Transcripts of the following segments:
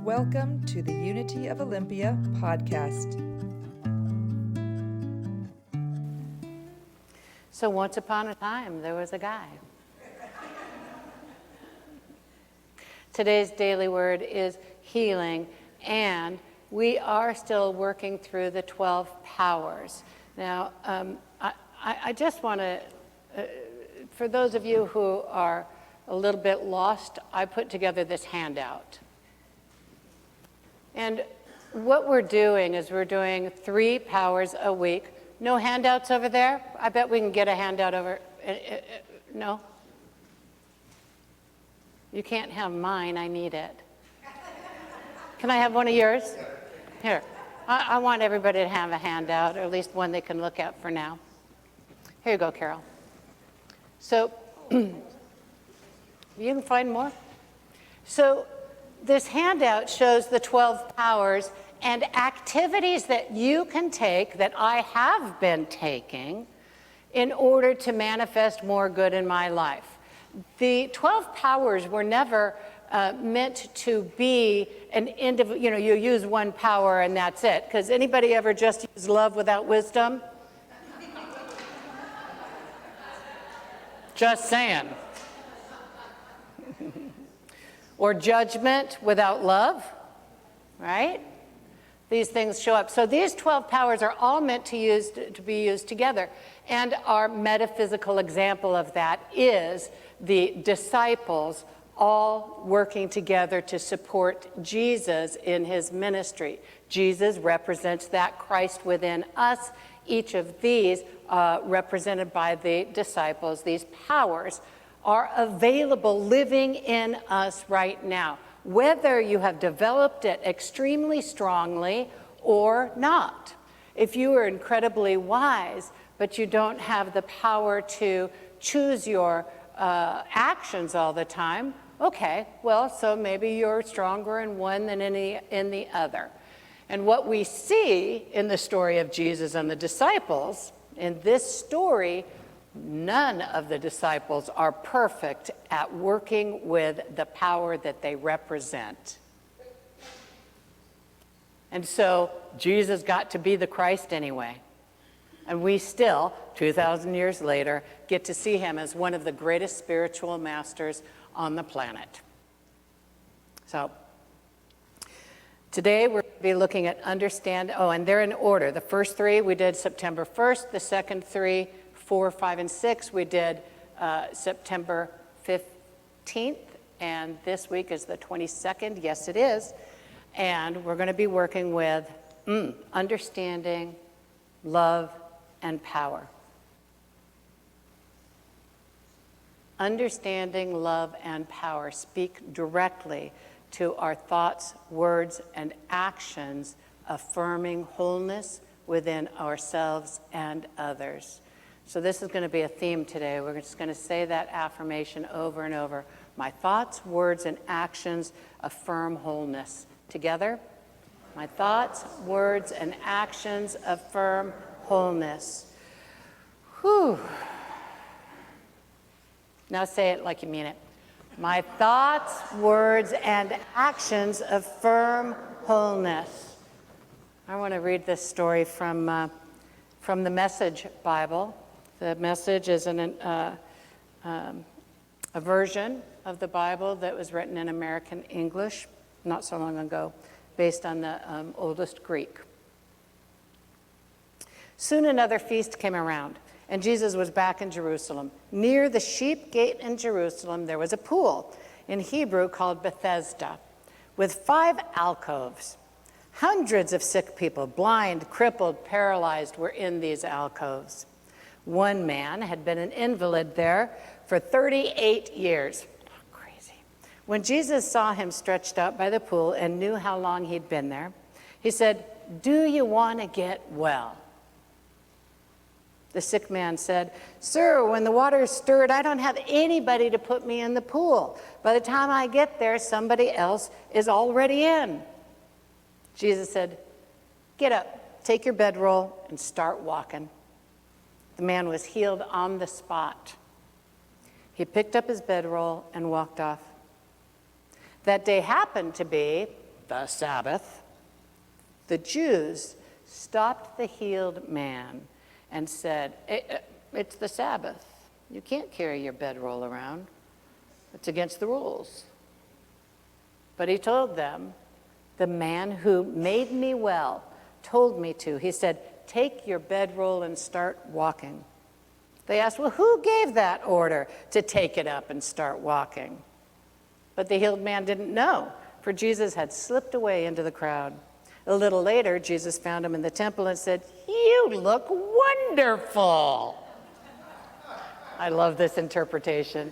Welcome to the Unity of Olympia podcast. So once upon a time, there was a guy. Today's daily word is healing, and we are still working through the 12 powers. Now, I just want to, for those of you who are a little bit lost, I put together this handout. And what we're doing is we're doing 3 powers a week. No handouts over there? I bet we can get a handout over. No? You can't have mine. I need it. Can I have one of yours? Here. I want everybody to have a handout, or at least one they can look at for now. Here you go, Carol. So, you can find more. So, this handout shows the 12 powers and activities that you can take, that I have been taking, in order to manifest more good in my life. The 12 powers were never meant to be an individual, you use one power and that's it. Because anybody ever just use love without wisdom? Just saying. Or judgment without love, right? These things show up. So these 12 powers are all meant to be used together. And our metaphysical example of that is the disciples all working together to support Jesus in his ministry. Jesus represents that Christ within us. Each of these, represented by the disciples, these powers, are available living in us right now, whether you have developed it extremely strongly or not. If you are incredibly wise, but you don't have the power to choose your actions all the time, okay, well, so maybe you're stronger in one than in the other. And what we see in the story of Jesus and the disciples, in this story, none of the disciples are perfect at working with the power that they represent. And so Jesus got to be the Christ anyway. And we still, 2,000 years later, get to see him as one of the greatest spiritual masters on the planet. So today we're going to be looking at and they're in order. The first 3 we did September 1st, the second 3, 4, 5, and 6, we did September 15th, and this week is the 22nd. Yes, it is. And we're going to be working with understanding, love, and power. Understanding, love, and power speak directly to our thoughts, words, and actions, affirming wholeness within ourselves and others. So this is going to be a theme today. We're just going to say that affirmation over and over. My thoughts, words, and actions affirm wholeness. Together? My thoughts, words, and actions affirm wholeness. Whew. Now say it like you mean it. My thoughts, words, and actions affirm wholeness. I want to read this story from the Message Bible. The Message is a version of the Bible that was written in American English not so long ago, based on the oldest Greek. Soon another feast came around, and Jesus was back in Jerusalem. Near the sheep gate in Jerusalem, there was a pool, in Hebrew called Bethesda, with 5 alcoves. Hundreds of sick people, blind, crippled, paralyzed, were in these alcoves. One man had been an invalid there for 38 years. Crazy. When Jesus saw him stretched out by the pool and knew how long he'd been there, he said, "Do you want to get well?" The sick man said, "Sir, when the water is stirred, I don't have anybody to put me in the pool. By the time I get there, somebody else is already in." Jesus said, "Get up, take your bedroll, and start walking." The man was healed on the spot. He picked up his bedroll and walked off. That day happened to be the Sabbath, the Jews stopped the healed man and said, it's the Sabbath. You can't carry your bedroll around. It's against the rules. But he told them, the man who made me well told me to. He said, take your bedroll and start walking. They asked, well, who gave that order to take it up and start walking? But the healed man didn't know, for Jesus had slipped away into the crowd. A little later, Jesus found him in the temple and said, you look wonderful. I love this interpretation.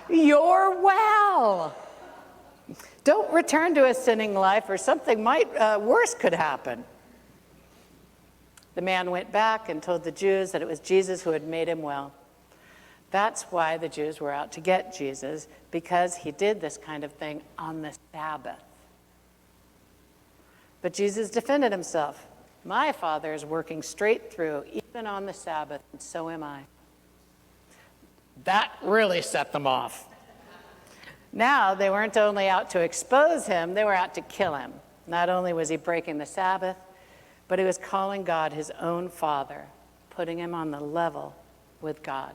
You're well. Don't return to a sinning life, or something worse could happen. The man went back and told the Jews that it was Jesus who had made him well. That's why the Jews were out to get Jesus, because he did this kind of thing on the Sabbath. But Jesus defended himself. My Father is working straight through, even on the Sabbath, and so am I. That really set them off. Now, they weren't only out to expose him, they were out to kill him. Not only was he breaking the Sabbath, but he was calling God his own Father, putting him on the level with God.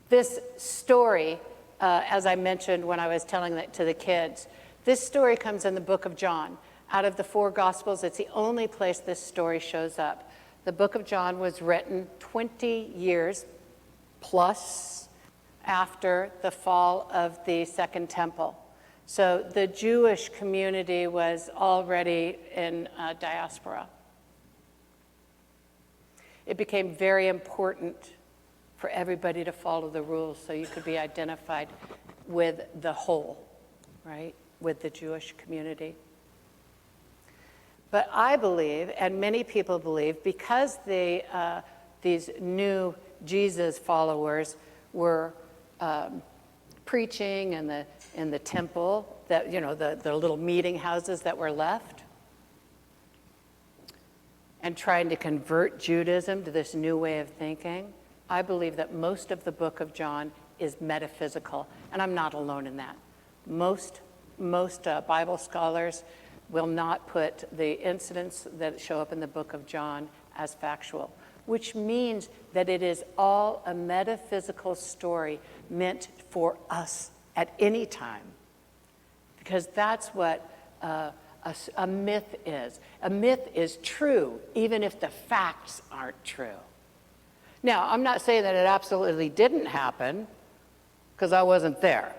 This story, as I mentioned when I was telling it to the kids, this story comes in the book of John. Out of the 4 Gospels, it's the only place this story shows up. The book of John was written 20 years plus after the fall of the Second Temple. So the Jewish community was already in diaspora. It became very important for everybody to follow the rules so you could be identified with the whole, right? With the Jewish community. But I believe, and many people believe, because these new Jesus followers were preaching in the temple, that the little meeting houses that were left, and trying to convert Judaism to this new way of thinking, I believe that most of the book of John is metaphysical, and I'm not alone in that. Most Bible scholars will not put the incidents that show up in the book of John as factual, which means that it is all a metaphysical story meant for us at any time, because that's what a myth is. A myth is true even if the facts aren't true. Now, I'm not saying that it absolutely didn't happen, because I wasn't there.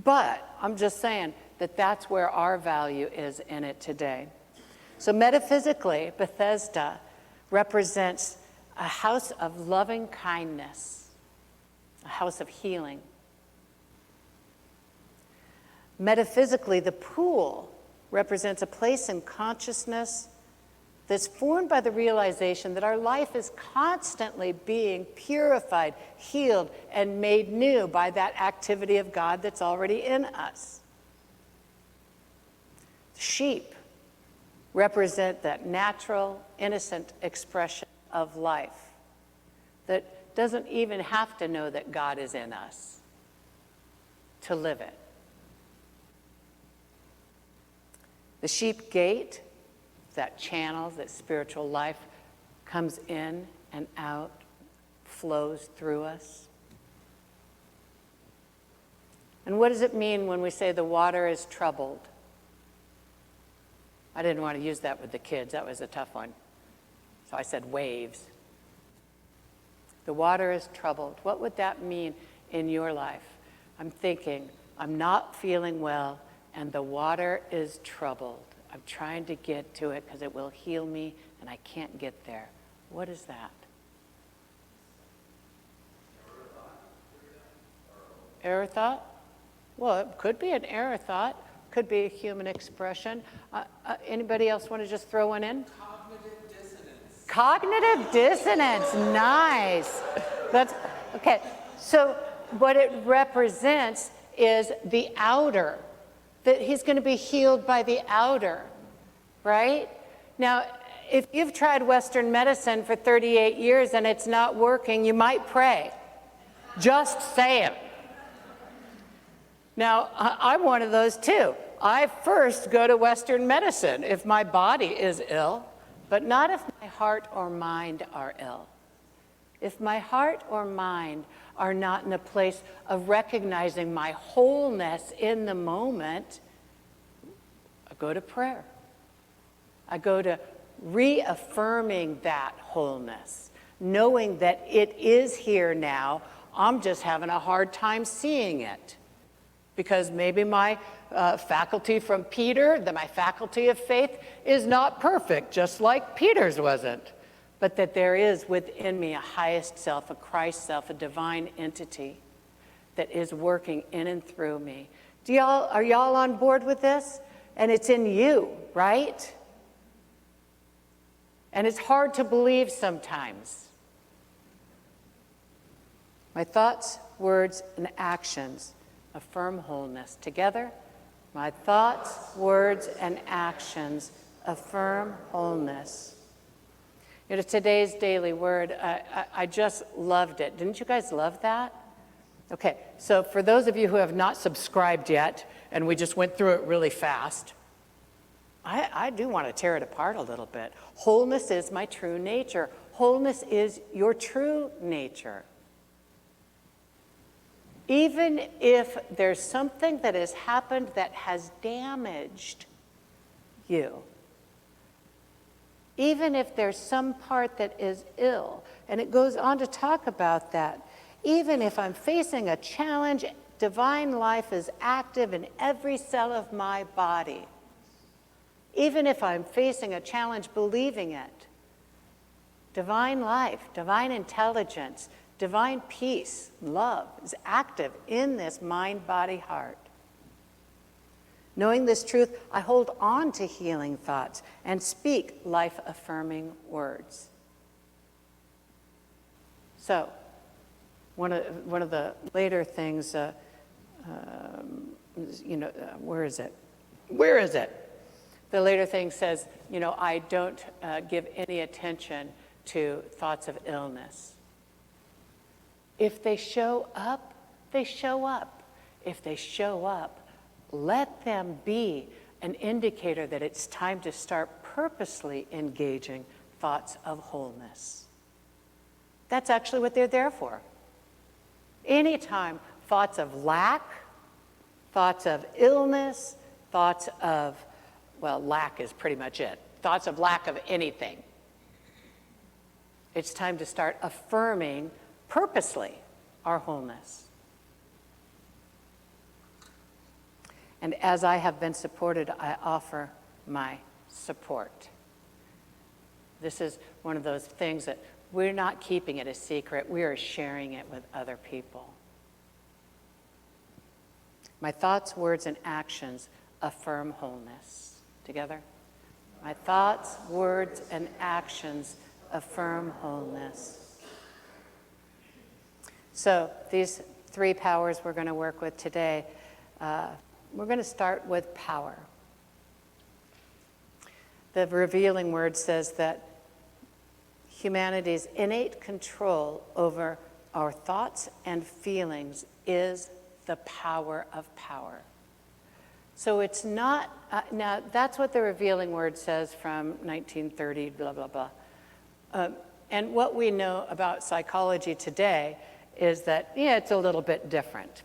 But I'm just saying that that's where our value is in it today. So metaphysically, Bethesda represents a house of loving kindness, a house of healing. Metaphysically, the pool represents a place in consciousness that's formed by the realization that our life is constantly being purified, healed, and made new by that activity of God that's already in us. Sheep represent that natural, innocent expression of life that doesn't even have to know that God is in us to live it. The sheep gate, that channel that spiritual life comes in and out, flows through us. And what does it mean when we say the water is troubled? I didn't want to use that with the kids. That was a tough one. So I said waves. The water is troubled. What would that mean in your life? I'm thinking, I'm not feeling well, and the water is troubled. I'm trying to get to it because it will heal me, and I can't get there. What is that? Error thought? Well, it could be an error thought. Could be a human expression. Anybody else want to just throw one in? Cognitive dissonance. Cognitive dissonance. Nice. That's okay. So what it represents is the outer. That he's going to be healed by the outer, right? Now, if you've tried Western medicine for 38 years and it's not working, you might pray. Just say it. Now, I'm one of those too. I first go to Western medicine if my body is ill, but not if my heart or mind are ill. If my heart or mind are not in a place of recognizing my wholeness in the moment, I go to prayer. I go to reaffirming that wholeness, knowing that it is here now. I'm just having a hard time seeing it. Because maybe my faculty from Peter, my faculty of faith, is not perfect, just like Peter's wasn't. But that there is within me a highest self, a Christ self, a divine entity that is working in and through me. Are y'all on board with this? And it's in you, right? And it's hard to believe sometimes. My thoughts, words, and actions affirm wholeness. Together, my thoughts, words, and actions affirm wholeness. You know, today's daily word, I just loved it. Didn't you guys love that? Okay, so for those of you who have not subscribed yet, and we just went through it really fast, I do want to tear it apart a little bit. Wholeness is my true nature. Wholeness is your true nature. Even if there's something that has happened that has damaged you, even if there's some part that is ill, and it goes on to talk about that, even if I'm facing a challenge, divine life is active in every cell of my body. Even if I'm facing a challenge believing it, divine life, divine intelligence, divine peace, love is active in this mind, body, heart. Knowing this truth, I hold on to healing thoughts and speak life-affirming words. So, one of the later things, where is it? Where is it? The later thing says, I don't give any attention to thoughts of illness. If they show up, they show up. If they show up, let them be an indicator that it's time to start purposely engaging thoughts of wholeness. That's actually what they're there for. Anytime thoughts of lack, thoughts of illness, thoughts of, lack is pretty much it. Thoughts of lack of anything. It's time to start affirming purposely our wholeness. And as I have been supported, I offer my support. This is one of those things that we're not keeping it a secret. We are sharing it with other people. My thoughts, words, and actions affirm wholeness. Together? My thoughts, words, and actions affirm wholeness. So these three powers we're going to work with today, we're going to start with power. The revealing word says that humanity's innate control over our thoughts and feelings is the power of power. So it's not, now that's what the revealing word says from 1930, blah, blah, blah. And what we know about psychology today is that, it's a little bit different.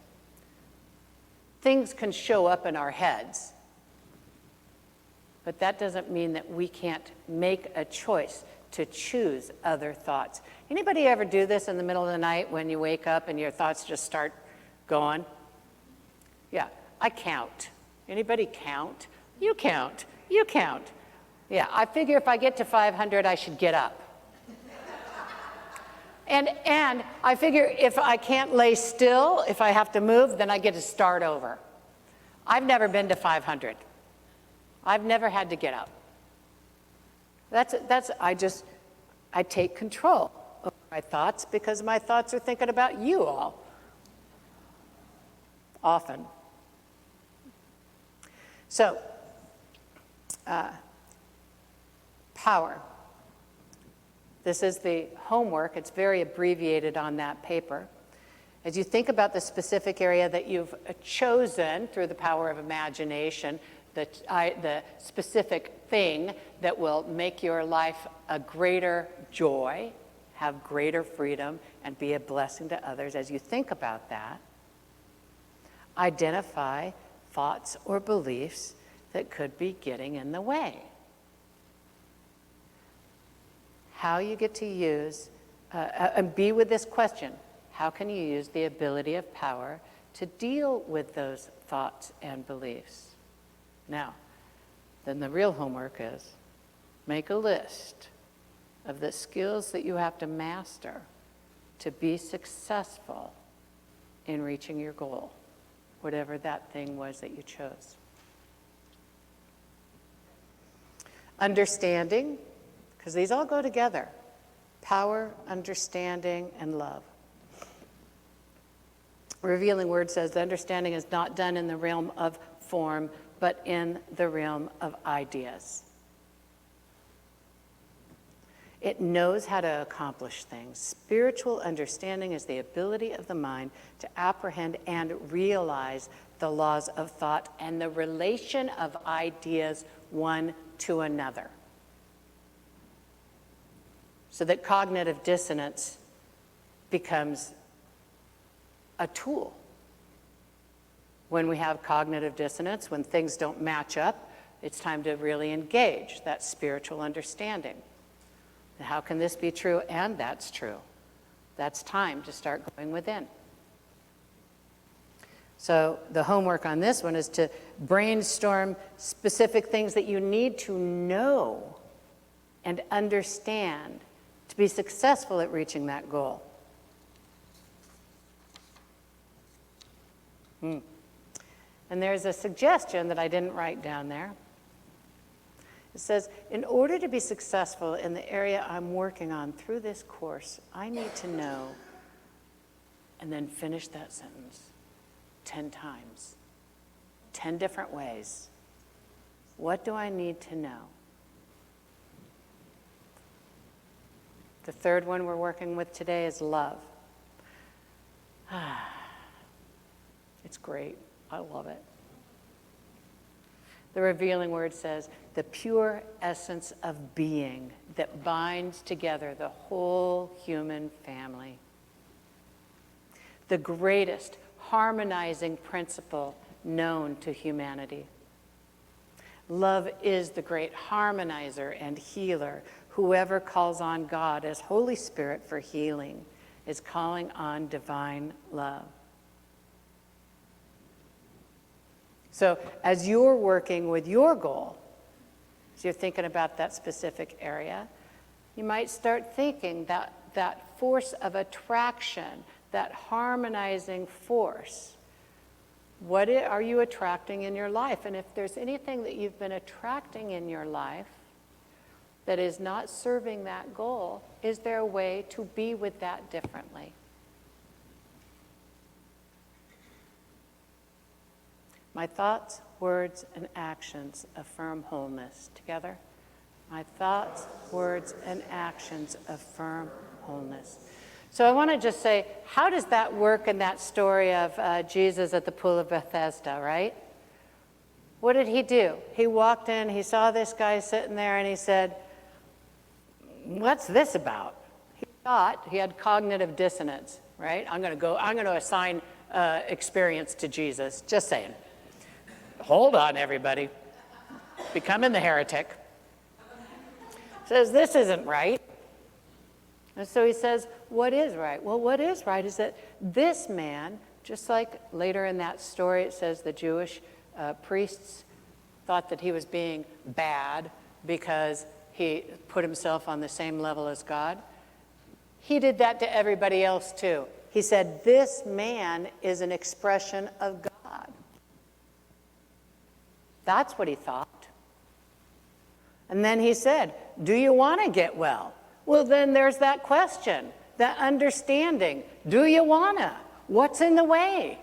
Things can show up in our heads, but that doesn't mean that we can't make a choice to choose other thoughts. Anybody ever do this in the middle of the night when you wake up and your thoughts just start going? Yeah, I count. Anybody count? You count. You count. Yeah, I figure if I get to 500, I should get up. And I figure if I can't lay still, if I have to move, then I get to start over. I've never been to 500. I've never had to get up. I take control of my thoughts because my thoughts are thinking about you all. Often. So, power. This is the homework. It's very abbreviated on that paper. As you think about the specific area that you've chosen through the power of imagination, the specific thing that will make your life a greater joy, have greater freedom, and be a blessing to others, as you think about that, identify thoughts or beliefs that could be getting in the way. How you get to use, and be with this question, how can you use the ability of power to deal with those thoughts and beliefs? Now, then the real homework is make a list of the skills that you have to master to be successful in reaching your goal, whatever that thing was that you chose. Understanding, because these all go together. Power, understanding, and love. Revealing Word says the understanding is not done in the realm of form, but in the realm of ideas. It knows how to accomplish things. Spiritual understanding is the ability of the mind to apprehend and realize the laws of thought and the relation of ideas one to another. So that cognitive dissonance becomes a tool. When we have cognitive dissonance, when things don't match up, it's time to really engage that spiritual understanding. How can this be true? And that's true. That's time to start going within. So the homework on this one is to brainstorm specific things that you need to know and understand to be successful at reaching that goal. And there's a suggestion that I didn't write down there. It says, in order to be successful in the area I'm working on through this course, I need to know, and then finish that sentence 10 times, 10 different ways. What do I need to know? The third one we're working with today is love. It's great. I love it. The Revealing Word says, the pure essence of being that binds together the whole human family. The greatest harmonizing principle known to humanity. Love is the great harmonizer and healer. Whoever calls on God as Holy Spirit for healing is calling on divine love. So as you're working with your goal, as you're thinking about that specific area, you might start thinking that force of attraction, that harmonizing force. What are you attracting in your life? And if there's anything that you've been attracting in your life that is not serving that goal, is there a way to be with that differently? My thoughts, words, and actions affirm wholeness. Together? My thoughts, words, and actions affirm wholeness. So I want to just say, how does that work in that story of Jesus at the pool of Bethesda, right? What did he do? He walked in, he saw this guy sitting there, and he said, what's this about? He thought he had cognitive dissonance, right? I'm going to assign experience to Jesus. Just saying. Hold on, everybody. Becoming the heretic. Says, this isn't right. And so he says, what is right? Well, what is right is that this man, just like later in that story, it says the Jewish priests thought that he was being bad because he put himself on the same level as God. He did that to everybody else too. He said, this man is an expression of God. That's what he thought. And then he said, do you want to get well? Well, then there's that question, that understanding. Do you want to? What's in the way?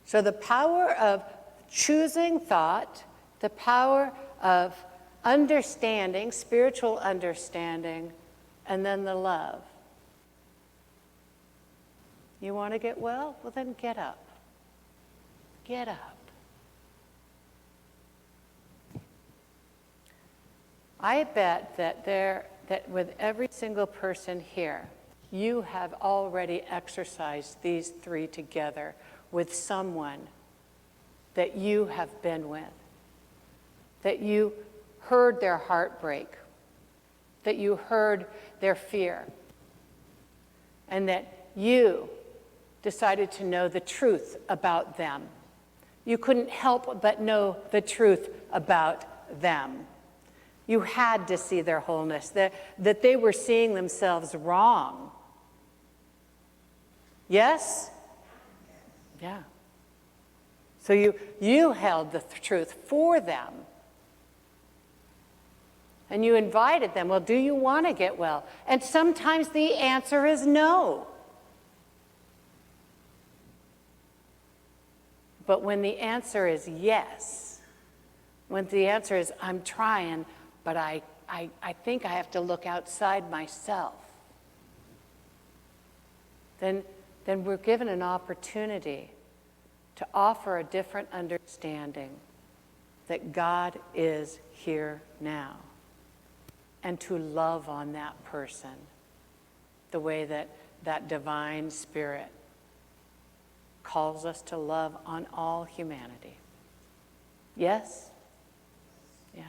So the power of choosing thought, the power of understanding, spiritual understanding, and then the love. You want to get well? Well, then get up. Get up. I bet that with every single person here, you have already exercised these three together with someone that you have been with, that you heard their heartbreak, that you heard their fear, and that you decided to know the truth about them. You couldn't help but know the truth about them. You had to see their wholeness, that they were seeing themselves wrong. Yes? Yeah. So you held the truth for them. And you invited them, well, do you want to get well? And sometimes the answer is no. But when the answer is yes, when the answer is I'm trying, but I think I have to look outside myself, then we're given an opportunity to offer a different understanding that God is here now, and to love on that person the way that divine spirit calls us to love on all humanity. Yes? Yeah.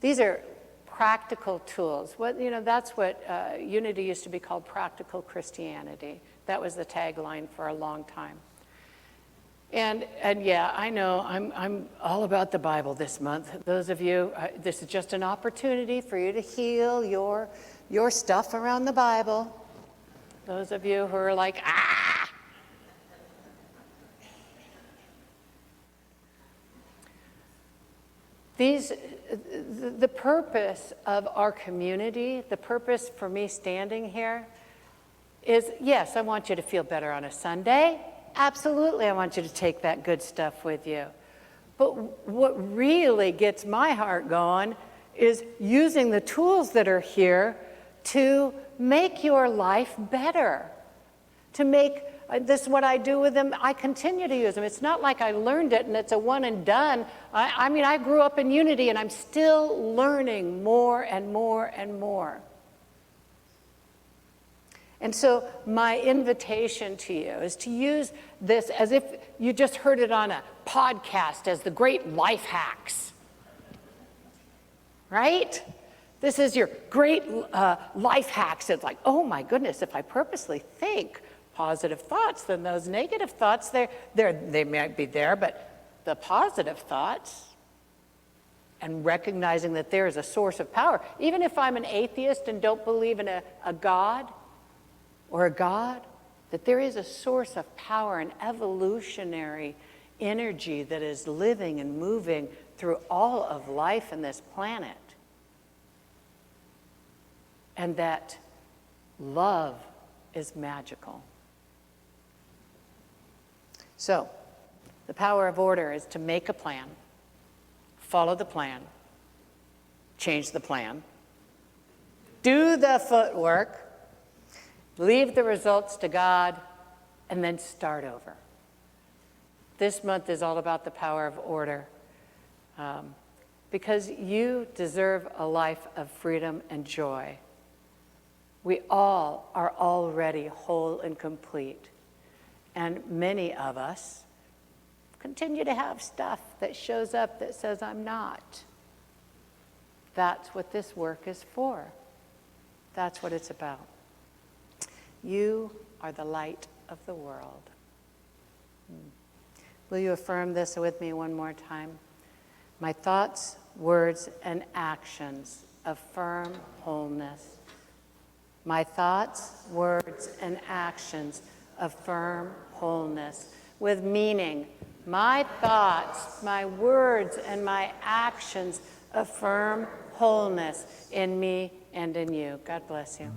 These are practical tools. That's what Unity used to be called, practical Christianity. That was the tagline for a long time. And yeah, I know I'm all about the Bible this month. Those of you, this is just an opportunity for you to heal your stuff around the Bible. Those of you who are like, ah! The purpose of our community, the purpose for me standing here is, yes, I want you to feel better on a Sunday. Absolutely, I want you to take that good stuff with you. But what really gets my heart going is using the tools that are here to make your life better, to make this is what I do with them. I continue to use them. It's not like I learned it and it's a one and done. I mean, I grew up in Unity and I'm still learning more and more and more. And so my invitation to you is to use this as if you just heard it on a podcast as the great life hacks, right? This is your great life hacks. It's like, oh my goodness, if I purposely think positive thoughts, then those negative thoughts, they might be there, but the positive thoughts, and recognizing that there is a source of power. Even if I'm an atheist and don't believe in a God, or a God, that there is a source of power, an evolutionary energy that is living and moving through all of life in this planet. And that love is magical. So, the power of order is to make a plan, follow the plan, change the plan, do the footwork, leave the results to God, and then start over. This month is all about the power of order, because you deserve a life of freedom and joy. We all are already whole and complete, and many of us continue to have stuff that shows up that says, I'm not. That's what this work is for. That's what it's about. You are the light of the world. Will you affirm this with me one more time? My thoughts, words, and actions affirm wholeness. My thoughts, words, and actions affirm wholeness. With meaning, my thoughts, my words, and my actions affirm wholeness in me and in you. God bless you.